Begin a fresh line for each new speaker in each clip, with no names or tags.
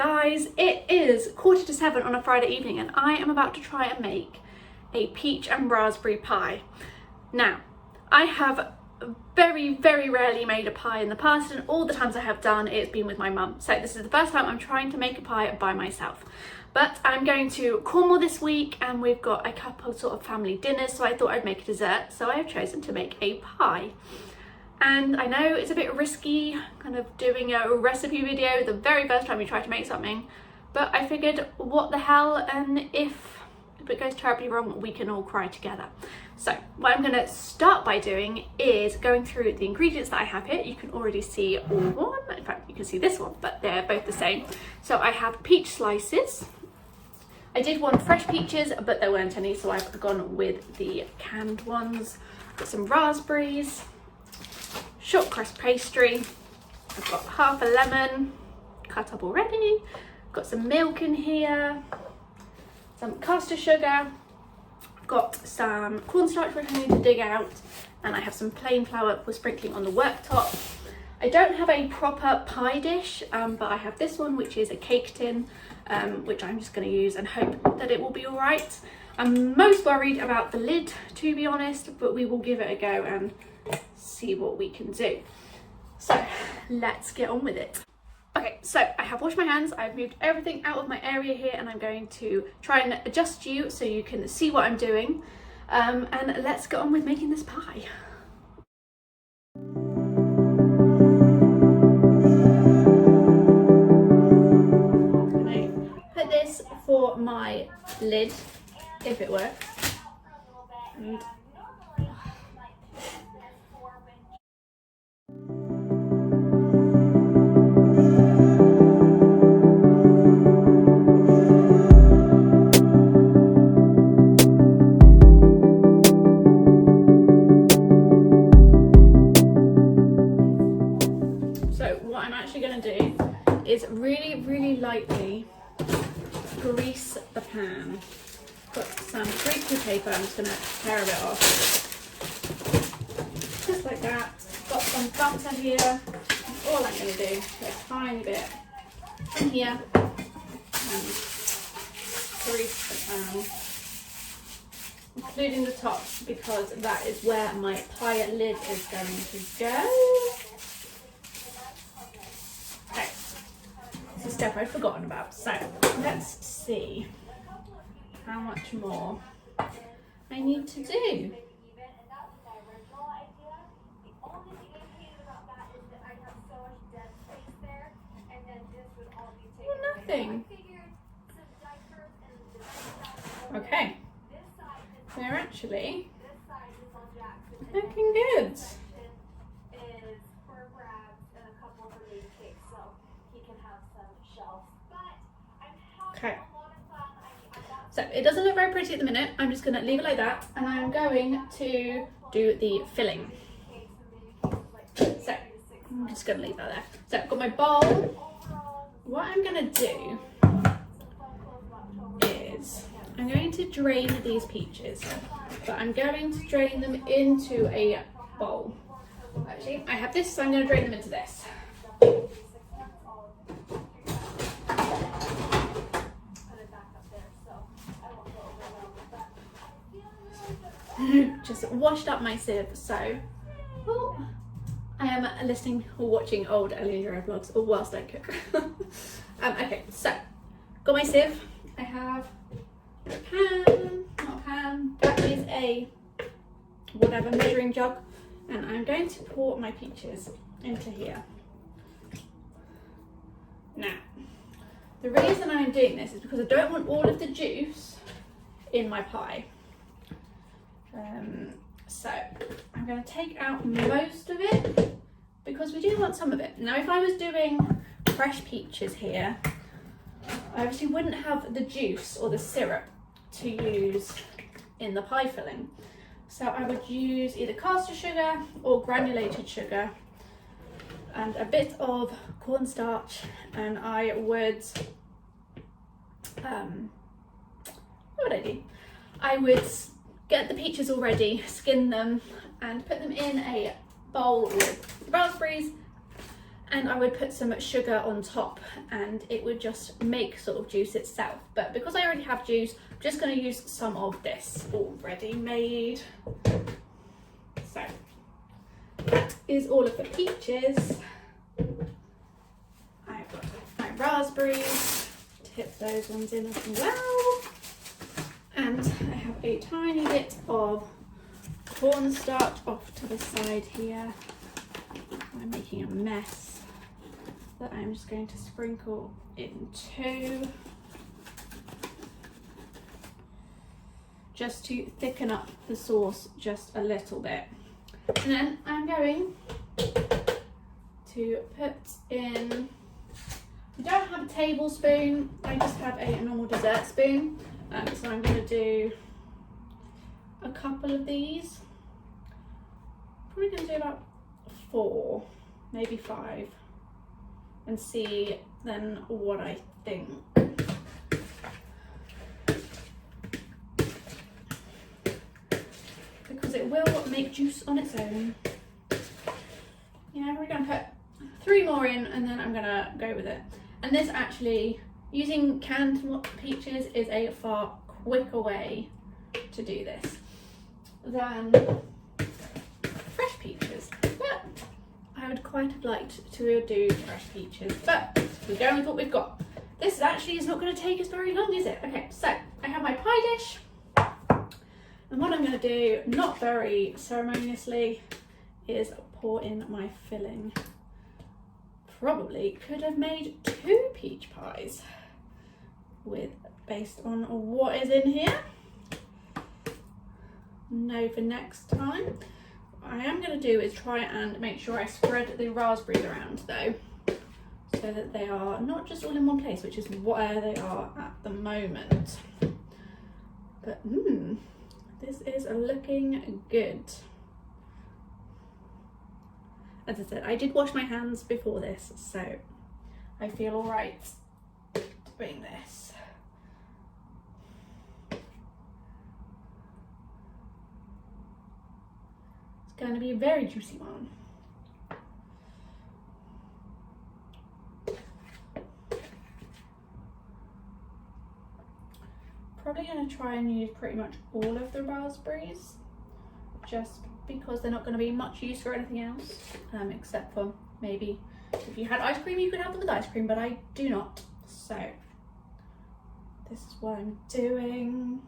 Guys, it is 6:45 on a Friday evening and I am about to try and make a peach and raspberry pie. Now, I have very rarely made a pie in the past, and all the times I have done it's been with my mum. So this is the first time I'm trying to make a pie by myself. But I'm going to Cornwall this week and we've got a couple sort of family dinners, so I thought I'd make a dessert. So I have chosen to make a pie. And I know it's a bit risky kind of doing a recipe video the very first time you try to make something, but I figured what the hell, and if it goes terribly wrong we can all cry together. So what I'm going to start by doing is going through the ingredients that I have here. You can already see one, in fact you can see this one, but they're both the same. So I have peach slices. I did want fresh peaches but there weren't any, so I've gone with the canned ones. Got some raspberries, short crust pastry, I've got half a lemon cut up already, got some milk in here, some caster sugar, I've got some cornstarch which I need to dig out, and I have some plain flour for sprinkling on the worktop. I don't have a proper pie dish, but I have this one which is a cake tin, which I'm just going to use and hope that it will be alright. I'm most worried about the lid, to be honest, but we will give it a go and see what we can do. So let's get on with it. Okay, so I have washed my hands, I've moved everything out of my area here, and I'm going to try and adjust you so you can see what I'm doing, and let's get on with making this pie. Okay, put this for my lid, if it works. And is really lightly grease the pan. Put some greasy paper, I'm just going to tear a bit off. Just like that. Got some butter here. All I'm going to do, put a tiny bit in here and grease the pan, including the top, because that is where my pie lid is going to go. A step I'd forgotten about. So let's see how much more I need to do. Oh, nothing. Okay, they're actually looking good. Okay, so it doesn't look very pretty at the minute. I'm just going to leave it like that, and I'm going to do the filling. So I'm just going to leave that there. So I've got my bowl. What I'm going to do is I'm going to drain these peaches, but I'm going to drain them into a bowl. Actually, I have this, so I'm going to drain them into this. Just washed up my sieve, so I am listening or watching old Ellie vlogs whilst I cook. Okay, so got my sieve. I have a pan, not a pan, that is a whatever measuring jug, and I'm going to pour my peaches into here. Now, the reason I'm doing this is because I don't want all of the juice in my pie. So I'm going to take out most of it because we do want some of it. Now if I was doing fresh peaches here, I obviously wouldn't have the juice or the syrup to use in the pie filling. So I would use either caster sugar or granulated sugar and a bit of cornstarch, and I would, what would I do? I would get the peaches all ready, skin them and put them in a bowl with raspberries and I would put some sugar on top and it would just make sort of juice itself. But because I already have juice, I'm just going to use some of this already made. So that is all of the peaches. I've got my raspberries, tip those ones in as well. And I have a tiny bit of cornstarch off to the side here. I'm making a mess that I'm just going to sprinkle into, just to thicken up the sauce just a little bit. And then I'm going to put in, I don't have a tablespoon, I just have a normal dessert spoon. So I'm going to do a couple of these. Probably going to do about 4, maybe 5, and see then what I think. Because it will make juice on its own. Yeah, we're going to put 3 more in and then I'm going to go with it. And this actually, using canned peaches is a far quicker way to do this than fresh peaches. But I would quite have liked to do fresh peaches, but we're going with what we've got. This actually is not going to take us very long, is it? Okay, so I have my pie dish. And what I'm going to do, not very ceremoniously, is pour in my filling. Probably could have made 2 peach pies based on what is in here. No, for next time. What I am going to do is try and make sure I spread the raspberries around though, so that they are not just all in one place, which is where they are at the moment. But this is looking good. As I said, I did wash my hands before this, so I feel all right doing this. It's going to be a very juicy one. Probably going to try and use pretty much all of the raspberries, just because they're not going to be much use for anything else, except for maybe if you had ice cream you could have them with ice cream, but I do not, so this is what I'm doing.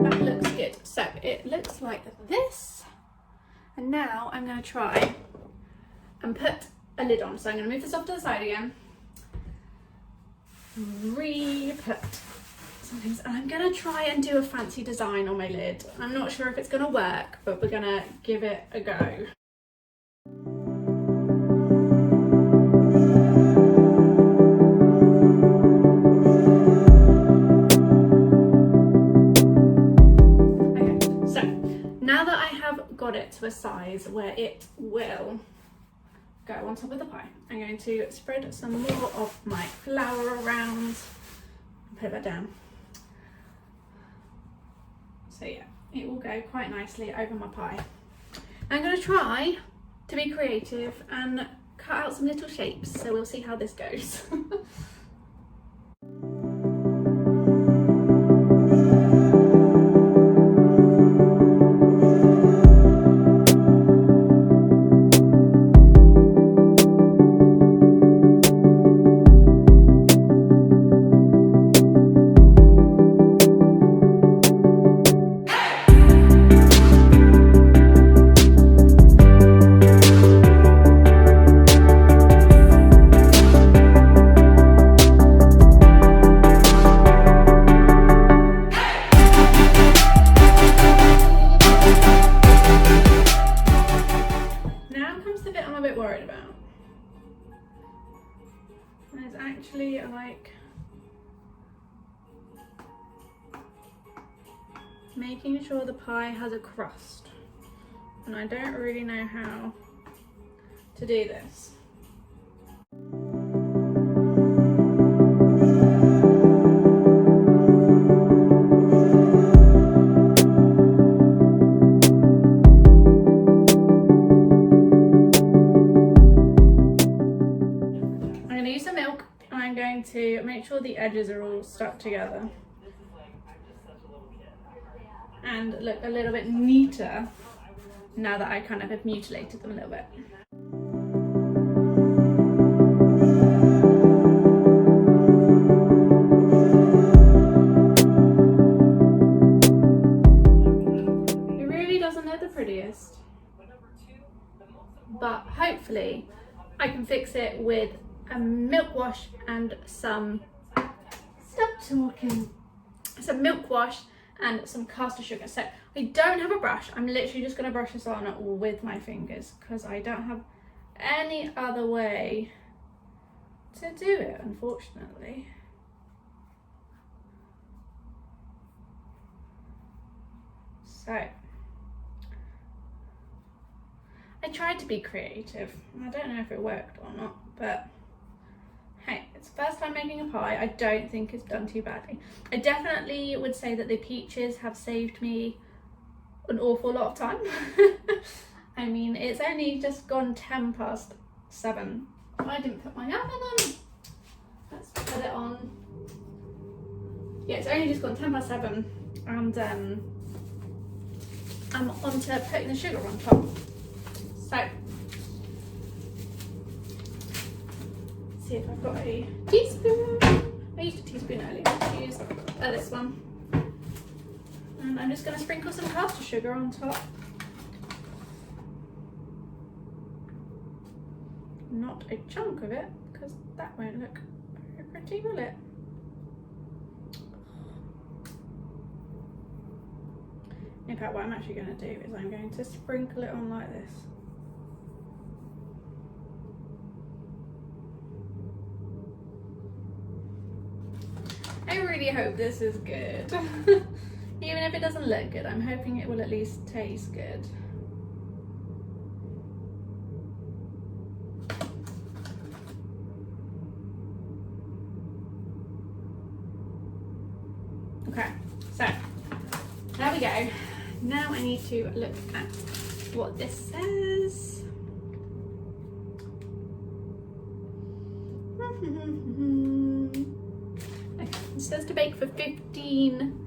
That looks good. So it looks like this, and now I'm going to try and put a lid on. So I'm going to move this off to the side again, re-put some things, and I'm going to try and do a fancy design on my lid. I'm not sure if it's going to work, but we're going to give it a go. Got it to a size where it will go on top of the pie, I'm going to spread some more of my flour around and put that down. So yeah, it will go quite nicely over my pie. I'm going to try to be creative and cut out some little shapes, so we'll see how this goes. Like making sure the pie has a crust, and I don't really know how to do this. going to make sure the edges are all stuck together and look a little bit neater now that I kind of have mutilated them a little bit. It really doesn't look the prettiest, but hopefully I can fix it with a milk wash and some milk wash and some caster sugar. So I don't have a brush. I'm literally just going to brush this on with my fingers because I don't have any other way to do it, unfortunately. So I tried to be creative. I don't know if it worked or not, but hey, it's the first time making a pie. I don't think it's done too badly. I definitely would say that the peaches have saved me an awful lot of time. I mean, it's only just gone 7:10. I didn't put my oven on. Let's put it on. Yeah, it's only just gone 7:10, and I'm on to putting the sugar on top. So, see if I've got a teaspoon. I used a teaspoon earlier. Let's use this one. And I'm just going to sprinkle some caster sugar on top. Not a chunk of it, because that won't look very pretty, will it? In fact, what I'm actually going to do is I'm going to sprinkle it on like this. I really hope this is good. Even if it doesn't look good, I'm hoping it will at least taste good. Okay, so there we go. Now I need to look at what this says. Okay, it says to bake for 15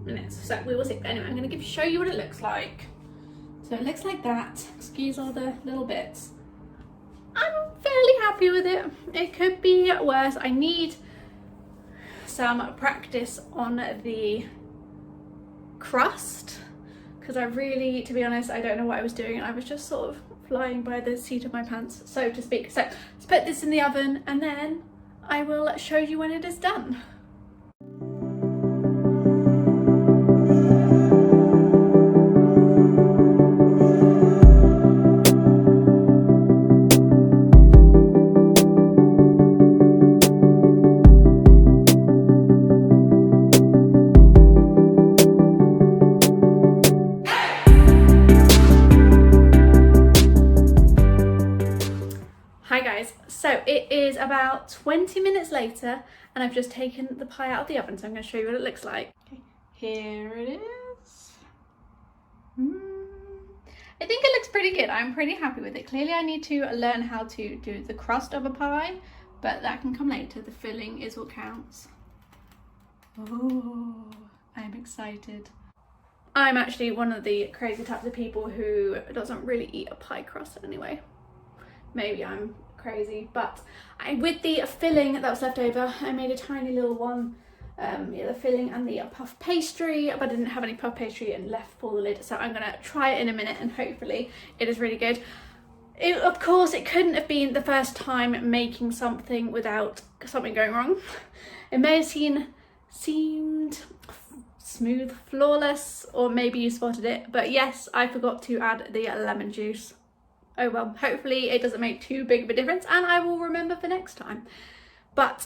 minutes, so we will see. Anyway, I'm going to show you what it looks like. So it looks like that. Excuse all the little bits. I'm fairly happy with it. It could be worse. I need some practice on the crust because I really, to be honest, I don't know what I was doing. I was just sort of flying by the seat of my pants, so to speak. So let's put this in the oven and then I will show you when it is done. Hi guys, so it is about 20 minutes later and I've just taken the pie out of the oven, so I'm going to show you what it looks like. Okay, here it is. I think it looks pretty good. I'm pretty happy with it. Clearly I need to learn how to do the crust of a pie, but that can come later. The filling is what counts. Oh, I'm excited. I'm actually one of the crazy types of people who doesn't really eat a pie crust anyway. Maybe I'm crazy, but with the filling that was left over, I made a tiny little one. The filling and the puff pastry, but I didn't have any puff pastry and left for the lid, so I'm gonna try it in a minute and hopefully it is really good. Of course, it couldn't have been the first time making something without something going wrong. It may have seemed smooth, flawless, or maybe you spotted it, but yes, I forgot to add the lemon juice. Oh well, hopefully it doesn't make too big of a difference and I will remember for next time. But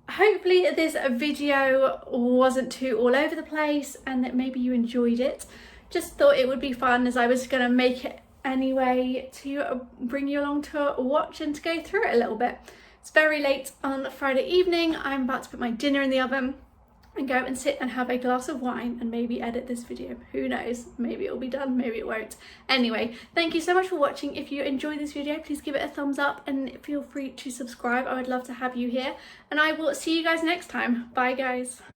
hopefully this video wasn't too all over the place and that maybe you enjoyed it. Just thought it would be fun as I was going to make it anyway to bring you along to watch and to go through it a little bit. It's very late on Friday evening. I'm about to put my dinner in the oven and go and sit and have a glass of wine and maybe edit this video. Who knows? Maybe it'll be done, maybe it won't. Anyway, thank you so much for watching. If you enjoyed this video, please give it a thumbs up and feel free to subscribe. I would love to have you here, and I will see you guys next time. Bye guys.